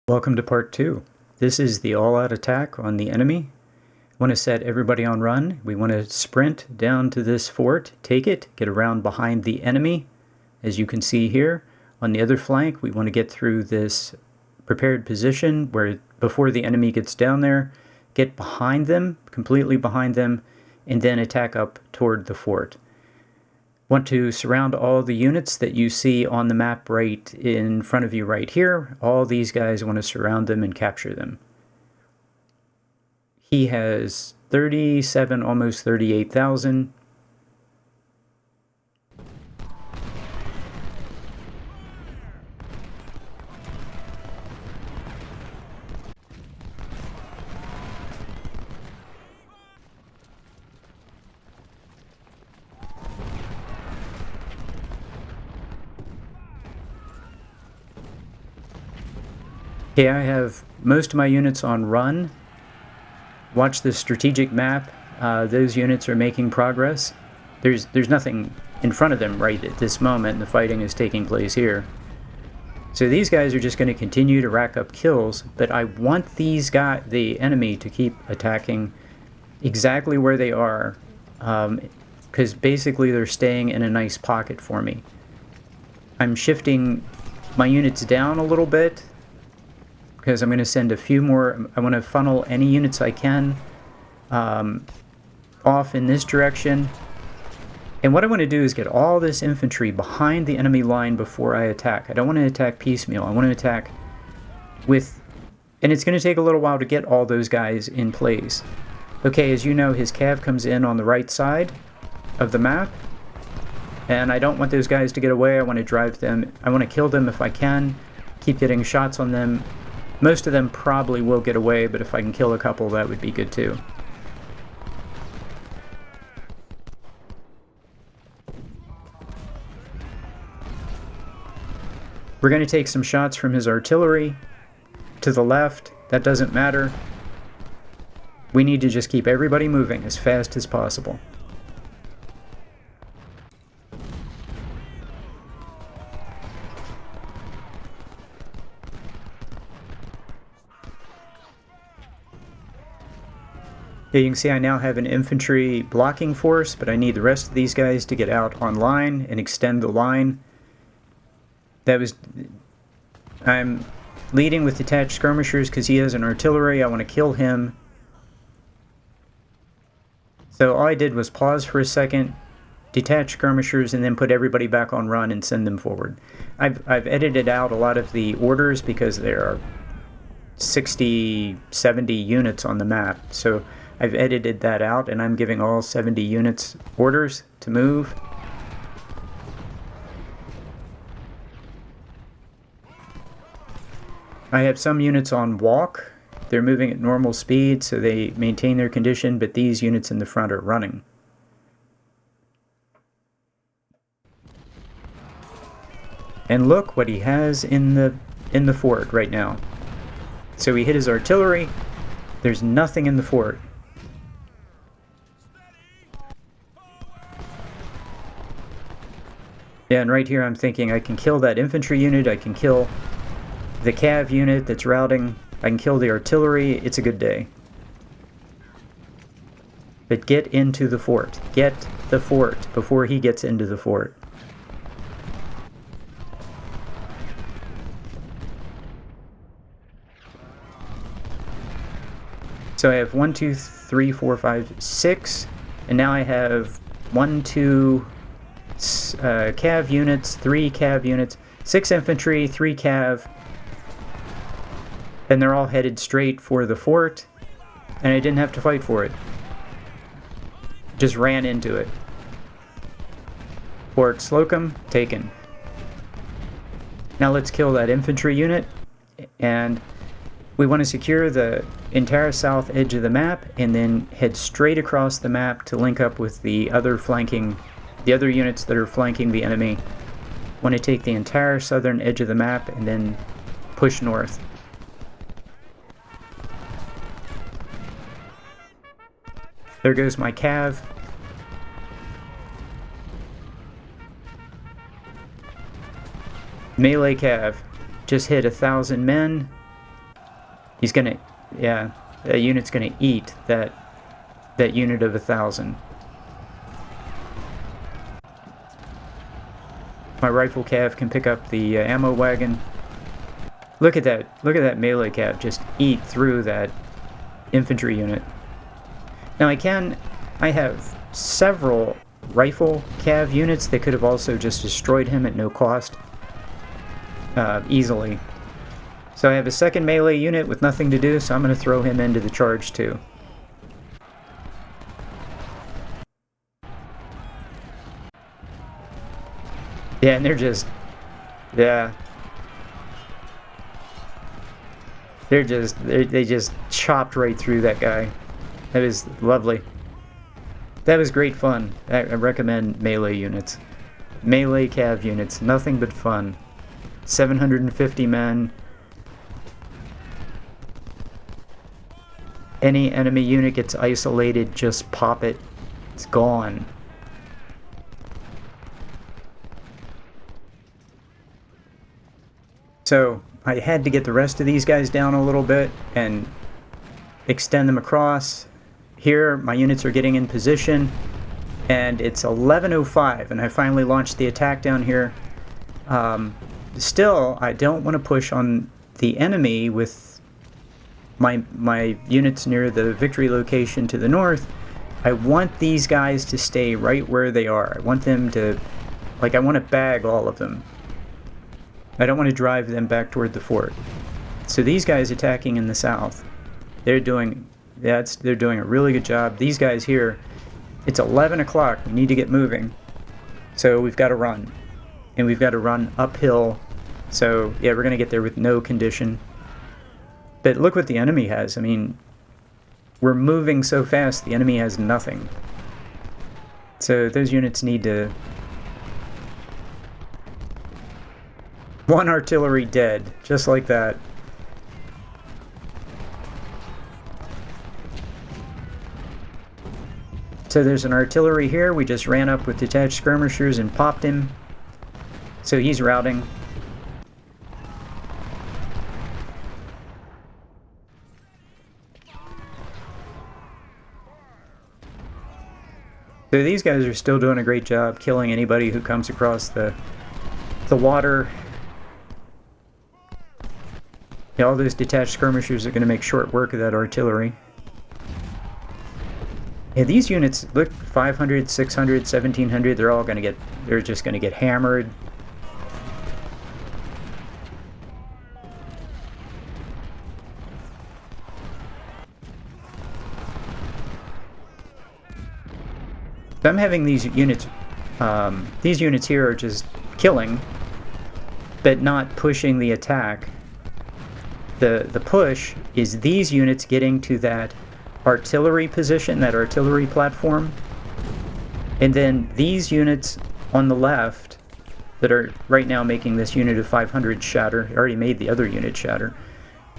Welcome to part 2. This is the all-out attack on the enemy. I want to set everybody on run. We want to sprint down to this fort, take it, get around behind the enemy. As you can see here, on the other flank, we want to get through this prepared position where before the enemy gets down there, get behind them, completely behind them, and then attack up toward the fort. Want to surround all the units that you see on the map right in front of you right here. All these guys want to surround them and capture them. He has 37, almost 38,000. Okay, I have most of my units on run. Watch the strategic map. Those units are making progress. There's nothing in front of them right at this moment. The fighting is taking place here. So these guys are just going to continue to rack up kills, but I want the enemy to keep attacking exactly where they are, because basically they're staying in a nice pocket for me. I'm shifting my units down a little bit, because I'm going to send a few more. I want to funnel any units I can off in this direction. And what I want to do is get all this infantry behind the enemy line before I attack. I don't want to attack piecemeal. I want to attack with... And it's going to take a little while to get all those guys in place. Okay, as you know, his cav comes in on the right side of the map. And I don't want those guys to get away. I want to drive them. I want to kill them if I can. Keep getting shots on them. Most of them probably will get away, but if I can kill a couple, that would be good too. We're going to take some shots from his artillery to the left. That doesn't matter. We need to just keep everybody moving as fast as possible. Yeah, you can see I now have an infantry blocking force, but I need the rest of these guys to get out online and extend the line. I'm leading with detached skirmishers because he has an artillery. I want to kill him. So all I did was pause for a second, detach skirmishers, and then put everybody back on run and send them forward. I've edited out a lot of the orders because there are 60, 70 units on the map. So I've edited that out, and I'm giving all 70 units orders to move. I have some units on walk. They're moving at normal speed, so they maintain their condition, but these units in the front are running. And look what he has in the fort right now. So he hit his artillery. There's nothing in the fort. Yeah, and right here I'm thinking I can kill that infantry unit, I can kill the cav unit that's routing, I can kill the artillery. It's a good day. But get into the fort. Get the fort before he gets into the fort. So I have 1, 2, 3, 4, 5, 6, and now I have 1, 2 cav units, 3 cav units, 6 infantry, 3 cav, and they're all headed straight for the fort, and I didn't have to fight for it. Just ran into it. Fort Slocum, taken. Now let's kill that infantry unit, and we want to secure the entire south edge of the map and then head straight across the map to link up with the other units that are flanking the enemy. Want to take the entire southern edge of the map and then push north. There goes my cav. Melee cav just hit 1,000 men. He's gonna, yeah, that unit's gonna eat that unit of 1,000. My rifle cav can pick up the ammo wagon. Look at that melee cav just eat through that infantry unit. Now I have several rifle cav units that could have also just destroyed him at no cost easily. So I have a second melee unit with nothing to do, so I'm going to throw him into the charge too. Yeah, and they're just, yeah. They just chopped right through that guy. That was lovely. That was great fun. I recommend melee units. Melee cav units, nothing but fun. 750 men. Any enemy unit gets isolated, just pop it. It's gone. So I had to get the rest of these guys down a little bit and extend them across. Here my units are getting in position and it's 11:05 and I finally launched the attack down here. Still, I don't want to push on the enemy with my units near the victory location to the north. I want these guys to stay right where they are. I want them to, I want to bag all of them. I don't want to drive them back toward the fort. So these guys attacking in the south, they're doing a really good job. These guys here, it's 11 o'clock. We need to get moving. So we've got to run. And we've got to run uphill. So yeah, we're going to get there with no condition. But look what the enemy has. I mean, we're moving so fast, the enemy has nothing. So those units need to... One artillery dead, just like that. So there's an artillery here. We just ran up with detached skirmishers and popped him. So he's routing. So these guys are still doing a great job killing anybody who comes across the water. Yeah, all those detached skirmishers are going to make short work of that artillery. Yeah, these units, look, 500, 600, 1700, they're just going to get hammered. So I'm having these units here are just killing, but not pushing the attack. The push is these units getting to that artillery position, that artillery platform, and then these units on the left that are right now making this unit of 500 shatter, already made the other unit shatter,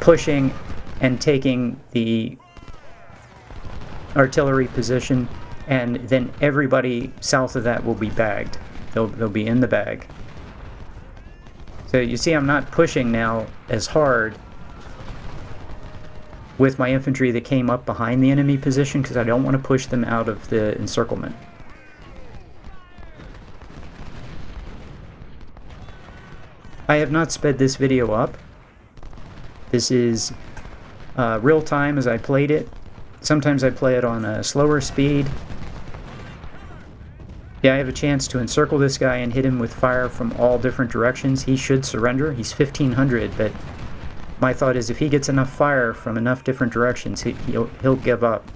pushing and taking the artillery position, and then everybody south of that will be bagged. They'll be in the bag. So you see I'm not pushing now as hard with my infantry that came up behind the enemy position because I don't want to push them out of the encirclement. I have not sped this video up. This is real time as I played it. Sometimes I play it on a slower speed. Yeah, I have a chance to encircle this guy and hit him with fire from all different directions. He should surrender. He's 1500, but my thought is if he gets enough fire from enough different directions, he'll give up.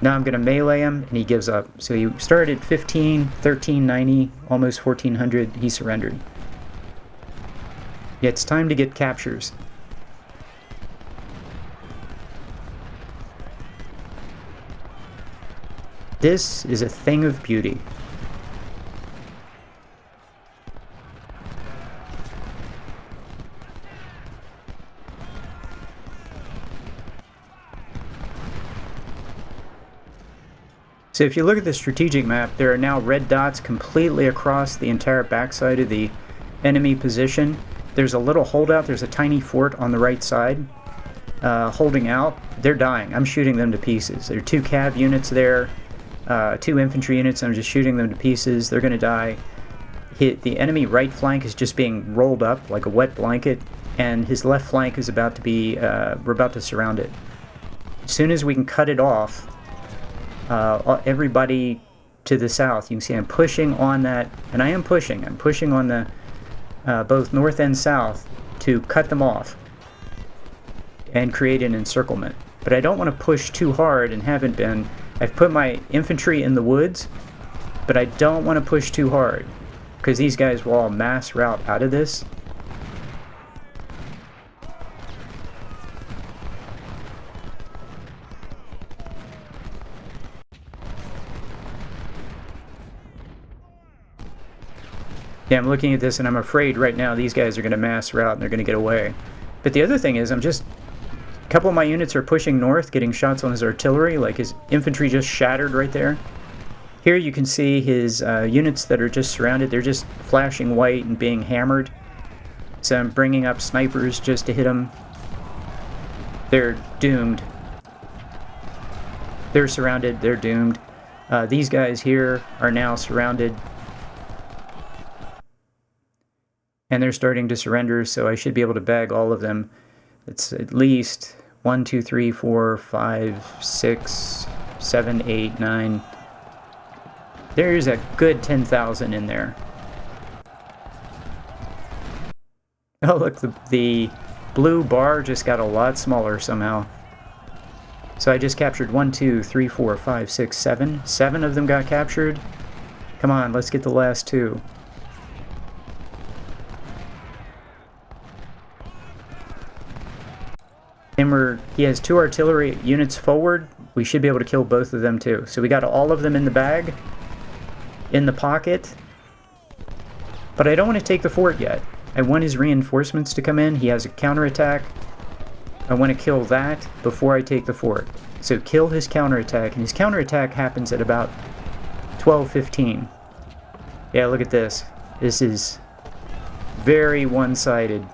Now I'm going to melee him, and he gives up. So he started at 15, 1390, almost 1400. He surrendered. Yeah, it's time to get captures. This is a thing of beauty. So if you look at the strategic map, there are now red dots completely across the entire backside of the enemy position. there's a little holdout. There's a tiny fort on the right side holding out. They're dying. I'm shooting them to pieces. There are 2 cav units there, 2 infantry units. I'm just shooting them to pieces. They're going to die. The enemy right flank is just being rolled up like a wet blanket, and his left flank is about to be, we're about to surround it. As soon as we can cut it off, everybody to the south, you can see I'm pushing on that, and I am pushing. I'm pushing on the both north and south to cut them off and create an encirclement. But I don't want to push too hard and haven't been. I've put my infantry in the woods, but I don't want to push too hard because these guys will all mass route out of this. Yeah, I'm looking at this and I'm afraid right now these guys are going to mass route and they're going to get away. But the other thing is a couple of my units are pushing north, getting shots on his artillery, like his infantry just shattered right there. Here you can see his units that are just surrounded, they're just flashing white and being hammered. So I'm bringing up snipers just to hit them. They're doomed. They're surrounded, they're doomed. These guys here are now surrounded. And they're starting to surrender, so I should be able to bag all of them. It's at least 1, 2, 3, 4, 5, 6, 7, 8, 9. There's a good 10,000 in there. Oh, look, the blue bar just got a lot smaller somehow. So I just captured 1, 2, 3, 4, 5, 6, 7. 7 of them got captured. Come on, let's get the last 2. And he has 2 artillery units forward. We should be able to kill both of them too. So we got all of them in the bag, in the pocket. But I don't want to take the fort yet. I want his reinforcements to come in. He has a counterattack. I want to kill that before I take the fort. So kill his counterattack, and his counterattack happens at about 12:15. Yeah, look at this. This is very one-sided.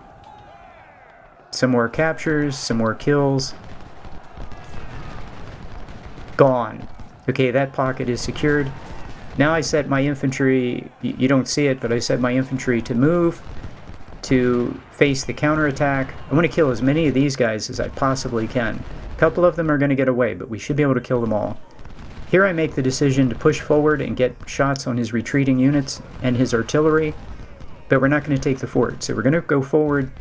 Some more captures, some more kills. Gone. Okay, that pocket is secured. Now I set my infantry, you don't see it, but I set my infantry to move, to face the counterattack. I want to kill as many of these guys as I possibly can. A couple of them are going to get away, but we should be able to kill them all. Here I make the decision to push forward and get shots on his retreating units and his artillery, but we're not going to take the fort. So we're going to go forward,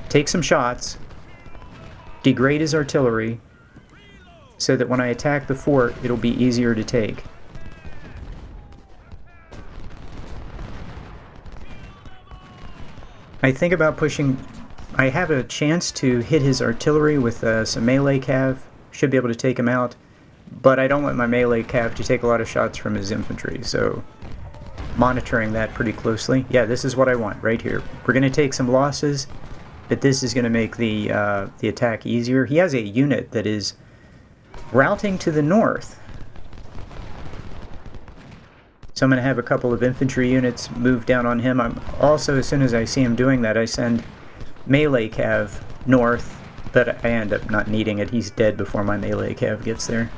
take some shots, degrade his artillery, so that when I attack the fort, it'll be easier to take. I think about pushing. I have a chance to hit his artillery with some melee cav. Should be able to take him out, but I don't want my melee cav to take a lot of shots from his infantry, so monitoring that pretty closely. Yeah, this is what I want right here. We're going to take some losses, but this is going to make the attack easier. He has a unit that is routing to the north. So I'm going to have a couple of infantry units move down on him. I'm also, as soon as I see him doing that, I send melee cav north, but I end up not needing it. He's dead before my melee cav gets there.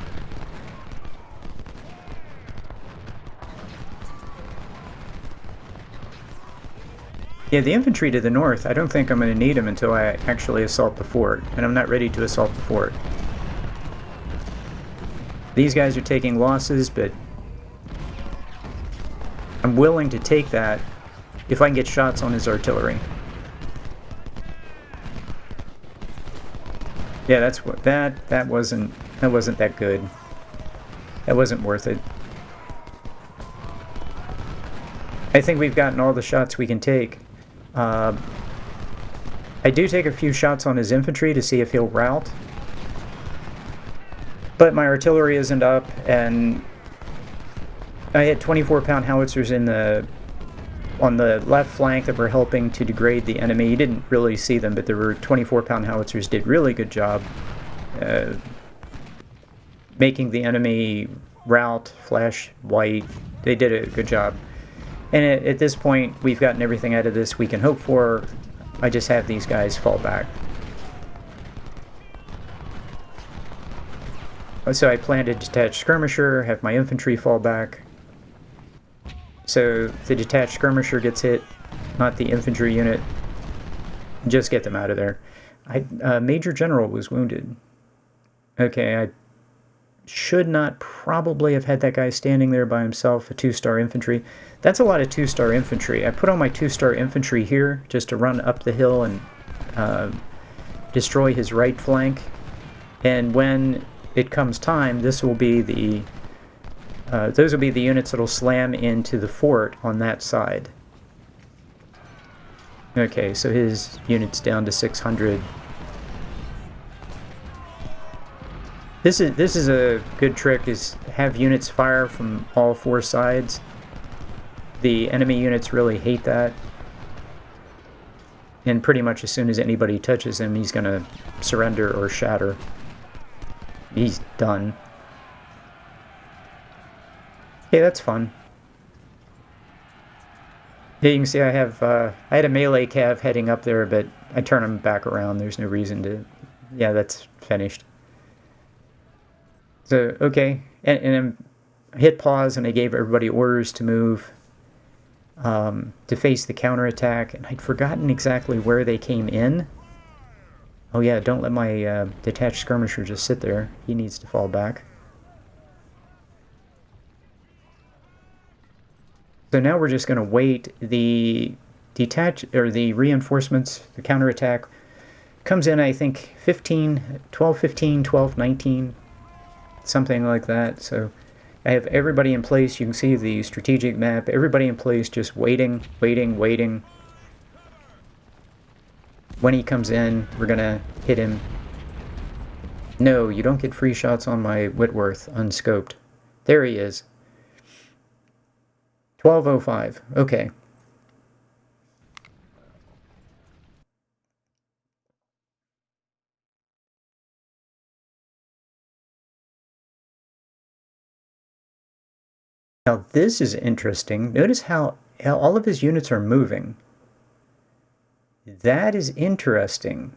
Yeah, the infantry to the north, I don't think I'm going to need them until I actually assault the fort, and I'm not ready to assault the fort. These guys are taking losses, but I'm willing to take that if I can get shots on his artillery. Yeah, that's what that wasn't that good. That wasn't worth it. I think we've gotten all the shots we can take. I do take a few shots on his infantry to see if he'll rout, but my artillery isn't up, and I had 24-pound howitzers on the left flank that were helping to degrade the enemy. You didn't really see them, but there were 24-pound howitzers did really good job making the enemy rout, flash white. They did a good job. And at this point, we've gotten everything out of this we can hope for. I just have these guys fall back. So I plan to detach skirmisher, have my infantry fall back. So the detached skirmisher gets hit, not the infantry unit. Just get them out of there. Major General was wounded. Okay, I should not probably have had that guy standing there by himself, a 2-star infantry. That's a lot of 2-star infantry. I put on my 2-star infantry here just to run up the hill and destroy his right flank. And when it comes time, this will be the those will be the units that'll slam into the fort on that side. Okay, so his unit's down to 600. This is a good trick, is have units fire from all 4 sides. The enemy units really hate that. And pretty much as soon as anybody touches him, he's gonna surrender or shatter. He's done. Okay, that's fun. Yeah, you can see I had a melee cav heading up there, but I turn him back around. There's no reason to... Yeah, that's finished. So, okay, and I hit pause and I gave everybody orders to move to face the counterattack, and I'd forgotten exactly where they came in. Oh yeah, don't let my detached skirmisher just sit there. He needs to fall back. So now we're just going to wait. The reinforcements, the counterattack, comes in, I think, 12, 15, 12, 19, something like that. So I have everybody in place. You can see the strategic map. Everybody in place, just waiting, waiting, waiting. When he comes in, we're going to hit him. No, you don't get free shots on my Whitworth, unscoped. There he is. 1205. Okay. Now this is interesting. Notice how all of his units are moving. That is interesting.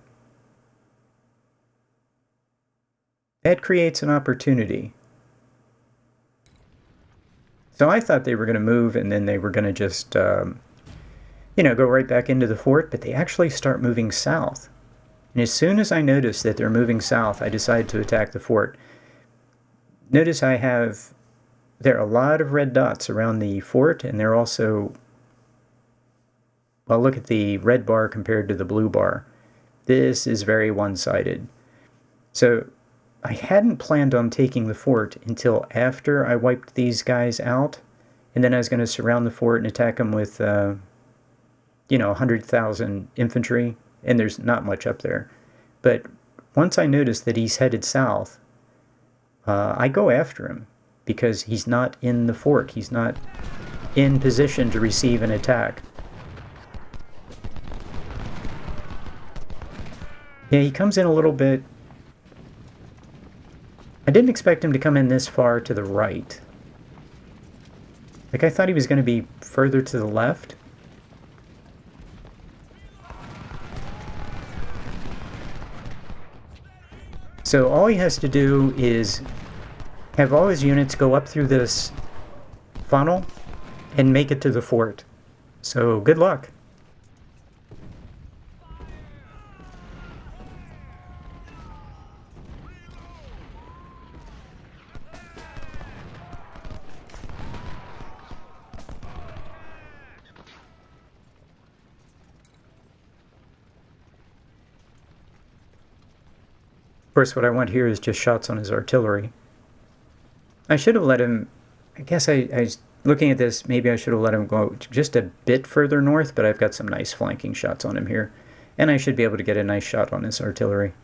That creates an opportunity. So I thought they were going to move and then they were going to just, go right back into the fort, but they actually start moving south. And as soon as I notice that they're moving south, I decide to attack the fort. Notice there are a lot of red dots around the fort, and they're also, well, look at the red bar compared to the blue bar. This is very one-sided. So I hadn't planned on taking the fort until after I wiped these guys out, and then I was going to surround the fort and attack them with, 100,000 infantry, and there's not much up there. But once I noticed that he's headed south, I go after him, because he's not in the fort. He's not in position to receive an attack. Yeah, he comes in a little bit. I didn't expect him to come in this far to the right. Like, I thought he was going to be further to the left. So all he has to do is have all his units go up through this funnel and make it to the fort. So good luck. Of course, what I want here is just shots on his artillery. I should have let him, I guess I was looking at this, maybe I should have let him go just a bit further north, but I've got some nice flanking shots on him here. And I should be able to get a nice shot on his artillery.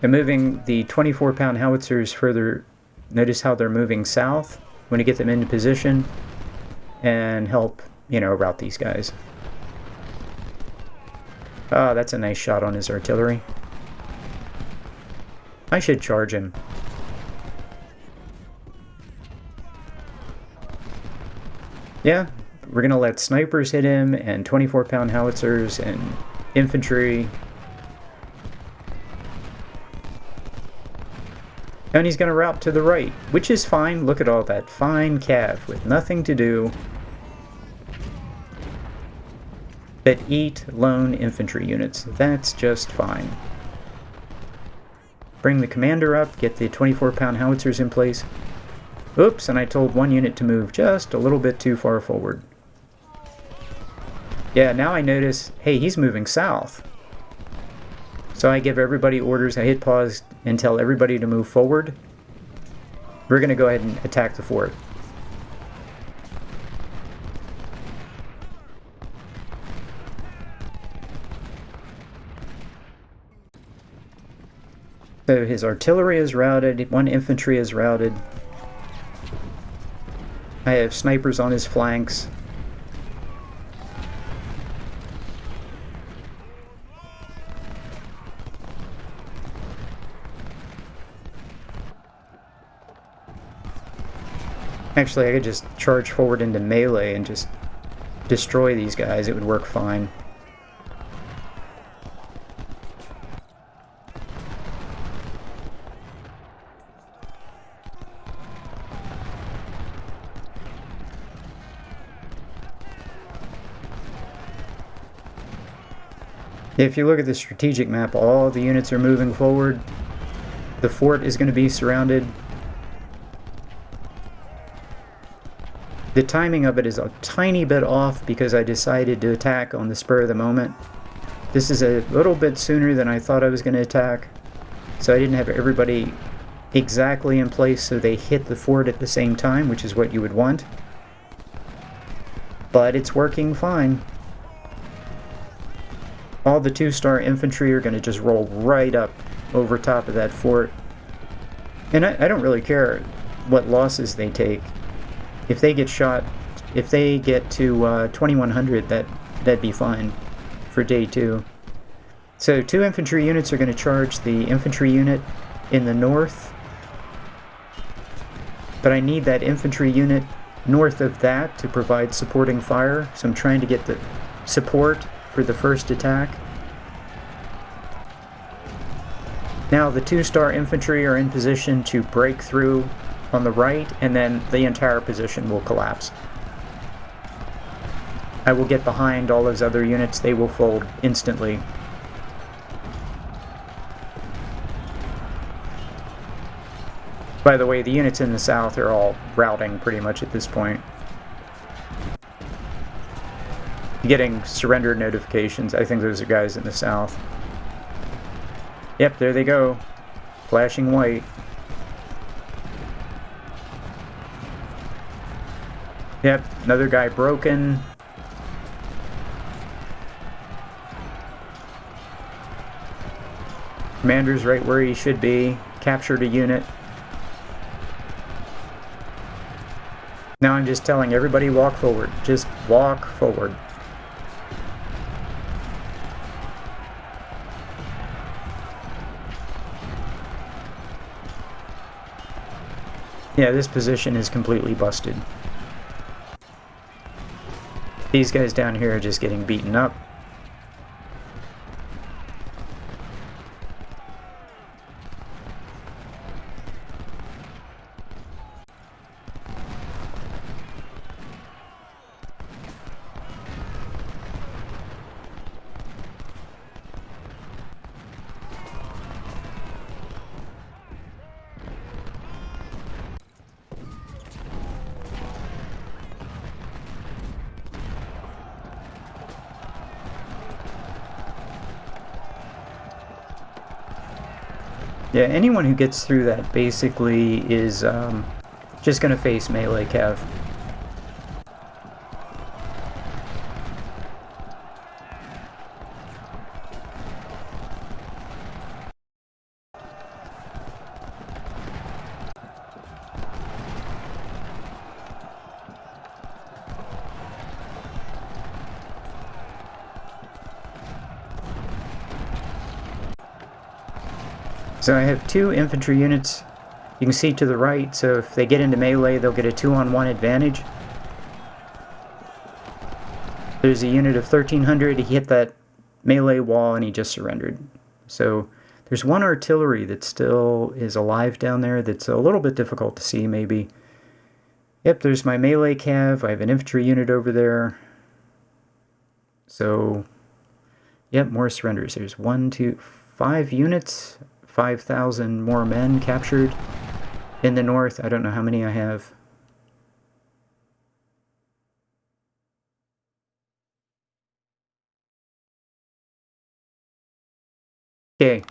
I'm moving the 24-pound howitzers further. Notice how they're moving south. I'm going to get them into position and help, rout these guys. Oh, that's a nice shot on his artillery. I should charge him. Yeah, we're gonna let snipers hit him, and 24-pound howitzers, and infantry. And he's gonna route to the right, which is fine. Look at all that fine cav with nothing to do but eat lone infantry units. That's just fine. Bring the commander up, get the 24-pound howitzers in place. Oops, and I told one unit to move just a little bit too far forward. Yeah, now I notice, hey, he's moving south. So I give everybody orders, I hit pause and tell everybody to move forward. We're going to go ahead and attack the fort. So his artillery is routed, one infantry is routed. I have snipers on his flanks. Actually, I could just charge forward into melee and just destroy these guys. It would work fine. If you look at the strategic map, all the units are moving forward. The fort is going to be surrounded. The timing of it is a tiny bit off because I decided to attack on the spur of the moment. This is a little bit sooner than I thought I was going to attack, so I didn't have everybody exactly in place so they hit the fort at the same time, which is what you would want. But it's working fine. All the 2-star infantry are going to just roll right up over top of that fort. And I don't really care what losses they take. If they get shot, if they get to 2100, that'd be fine for day 2. So 2 infantry units are going to charge the infantry unit in the north. But I need that infantry unit north of that to provide supporting fire. So I'm trying to get the support for the first attack. Now the 2-star infantry are in position to break through on the right, and then the entire position will collapse. I will get behind all those other units. They will fold instantly. By the way, the units in the south are all routing pretty much at this point. Getting surrender notifications. I think those are guys in the south. Yep, there they go. Flashing white. Yep, another guy broken. Commander's right where he should be. Captured a unit. Now I'm just telling everybody walk forward. Just walk forward. Yeah, this position is completely busted. These guys down here are just getting beaten up. Yeah, anyone who gets through that basically is just going to face melee cav. So I have 2 infantry units. You can see to the right, so if they get into melee, they'll get a 2-on-1 advantage. There's a unit of 1,300. He hit that melee wall and he just surrendered. So there's one artillery that still is alive down there that's a little bit difficult to see, maybe. Yep, there's my melee cav. I have an infantry unit over there. So, yep, more surrenders. There's 5 units, 5,000 more men captured in the north. I don't know how many I have. Okay,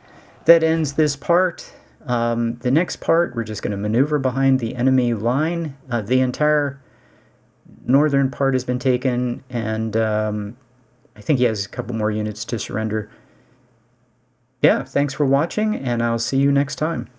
that ends this part. The next part, we're just going to maneuver behind the enemy line. The entire northern part has been taken, and I think he has a couple more units to surrender. Yeah, thanks for watching, and I'll see you next time.